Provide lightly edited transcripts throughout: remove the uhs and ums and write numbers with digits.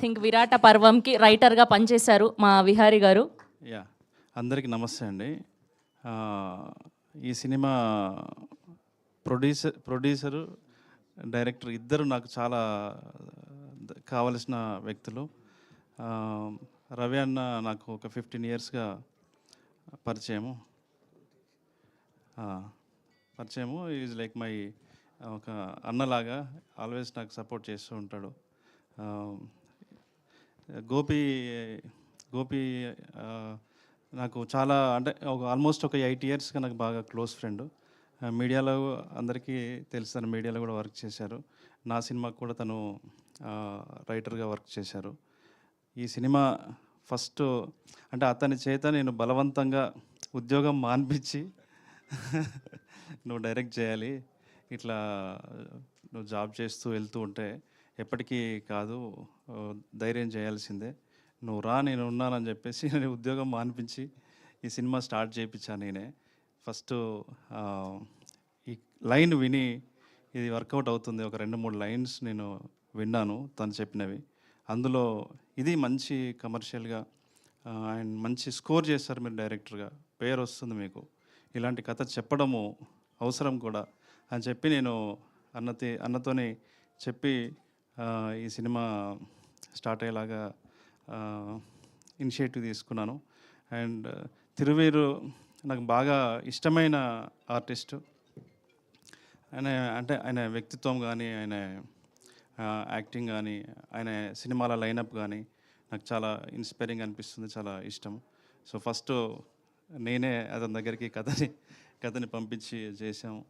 Think విరాట పర్వంకి రైటర్గా పనిచేశారు మా విహారీ గారు. యా, అందరికీ నమస్తే అండి. ఈ సినిమా ప్రొడ్యూసరు డైరెక్టర్ ఇద్దరు నాకు చాలా కావలసిన వ్యక్తులు. రవి అన్న నాకు ఒక 15 ఇయర్స్గా పరిచయము. ఈజ్ లైక్ మై ఒక అన్నలాగా ఆల్వేస్ నాకు సపోర్ట్ చేస్తూ ఉంటాడు. గోపి నాకు చాలా అంటే ఆల్మోస్ట్ ఒక 8 ఇయర్స్గా నాకు బాగా క్లోజ్ ఫ్రెండ్. మీడియాలో అందరికీ తెలుసు, మీడియాలో కూడా వర్క్ చేశారు. నా సినిమాకు కూడా తను రైటర్గా వర్క్ చేశారు. ఈ సినిమా ఫస్ట్ అంటే అతని చేత నేను బలవంతంగా ఉద్యోగం మాన్పించి నువ్వు డైరెక్ట్ చేయాలి, ఇట్లా నువ్వు జాబ్ చేస్తూ వెళ్తూ ఉంటే ఎప్పటికీ కాదు, ధైర్యం చేయాల్సిందే, నువ్వు రా, నేను ఉన్నానని చెప్పేసి నేను ఉద్యోగం మాన్పించి ఈ సినిమా స్టార్ట్ చేయించాను నేనే. ఫస్ట్ ఈ లైన్ విని ఇది వర్కౌట్ అవుతుంది, ఒక 2-3 లైన్స్ నేను విన్నాను తను చెప్పినవి. అందులో ఇది మంచి కమర్షియల్గా అండ్ మంచి స్కోర్ చేస్తారు మీరు డైరెక్టర్గా, పేరు వస్తుంది మీకు, ఇలాంటి కథ చెప్పడము అవసరం కూడా అని చెప్పి నేను అన్నతోని చెప్పి ఈ సినిమా స్టార్ట్ అయ్యేలాగా ఇనిషియేటివ్ తీసుకున్నాను. అండ్ తిరువీరు నాకు బాగా ఇష్టమైన ఆర్టిస్టు. ఆయన వ్యక్తిత్వం కానీ, ఆయన యాక్టింగ్ కానీ, ఆయన సినిమాల లైనప్ కానీ నాకు చాలా ఇన్స్పైరింగ్ అనిపిస్తుంది, చాలా ఇష్టం. సో ఫస్ట్ నేనే అతని దగ్గరికి కథని పంపించి చేసాము.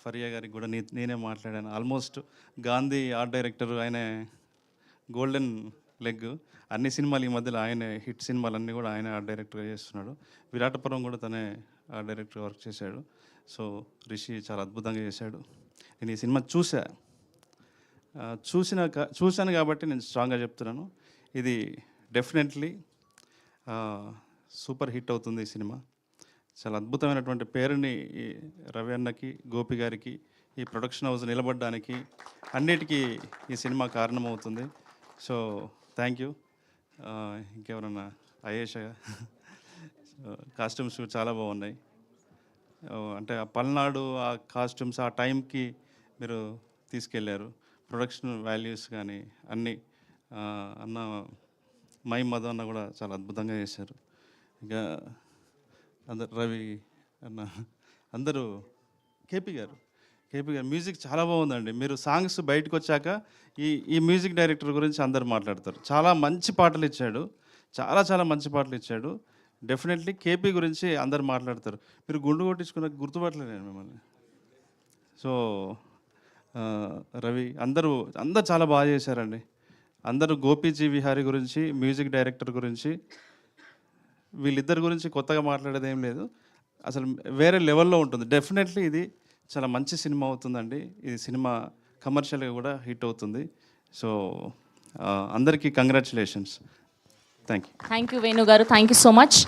ఫరియా గారికి కూడా నేనే మాట్లాడాను. ఆల్మోస్ట్ గాంధీ ఆర్ట్ డైరెక్టర్, ఆయన గోల్డెన్ లెగ్, అన్ని సినిమాలు ఈ మధ్యలో ఆయన హిట్ సినిమాలన్నీ కూడా ఆయన ఆర్ట్ డైరెక్టర్గా చేస్తున్నాడు. విరాటపురం కూడా తనే ఆర్ట్ డైరెక్టర్ వర్క్ చేశాడు. సో రిషి చాలా అద్భుతంగా చేశాడు. నేను ఈ సినిమా చూశాను కాబట్టి నేను స్ట్రాంగ్గా చెప్తున్నాను, ఇది డెఫినెట్లీ సూపర్ హిట్ అవుతుంది ఈ సినిమా. చాలా అద్భుతమైనటువంటి పేరుని ఈ రవి అన్నకి, గోపి గారికి, ఈ ప్రొడక్షన్ హౌస్ నిలబడడానికి అన్నిటికీ ఈ సినిమా కారణమవుతుంది. So thank you. ఇంకెవరన్నా అయేష కాస్ట్యూమ్స్ చాలా బాగున్నాయి. అంటే ఆ పల్నాడు ఆ కాస్ట్యూమ్స్ ఆ టైంకి మీరు తీసుకెళ్ళారు. ప్రొడక్షన్ వాల్యూస్ కానీ అన్నీ అన్న మై మధు అన్న కూడా చాలా అద్భుతంగా చేశారు. ఇంకా అందరు రవి అన్న అందరూ, కేపీ గారు మ్యూజిక్ చాలా బాగుందండి. మీరు సాంగ్స్ బయటకు వచ్చాక ఈ మ్యూజిక్ డైరెక్టర్ గురించి అందరు మాట్లాడతారు. చాలా మంచి పాటలు ఇచ్చాడు, చాలా మంచి పాటలు ఇచ్చాడు. డెఫినెట్లీ కేపీ గురించి అందరు మాట్లాడతారు. మీరు గుండు కొట్టించుకున్న గుర్తుపట్టలేదు నేను మిమ్మల్ని. సో రవి అందరూ చాలా బాగా చేశారండి. అందరూ గోపీజీ విహారీ గురించి, మ్యూజిక్ డైరెక్టర్ గురించి, వీళ్ళిద్దరి గురించి కొత్తగా మాట్లాడేది ఏం లేదు, అసలు వేరే లెవెల్లో ఉంటుంది. డెఫినెట్లీ ఇది చాలా మంచి సినిమా అవుతుందండి. ఈ సినిమా కమర్షియల్గా కూడా హిట్ అవుతుంది. సో అందరికీ కంగ్రాచులేషన్స్. థ్యాంక్ యూ వేణు గారు, థ్యాంక్ యూ సో మచ్.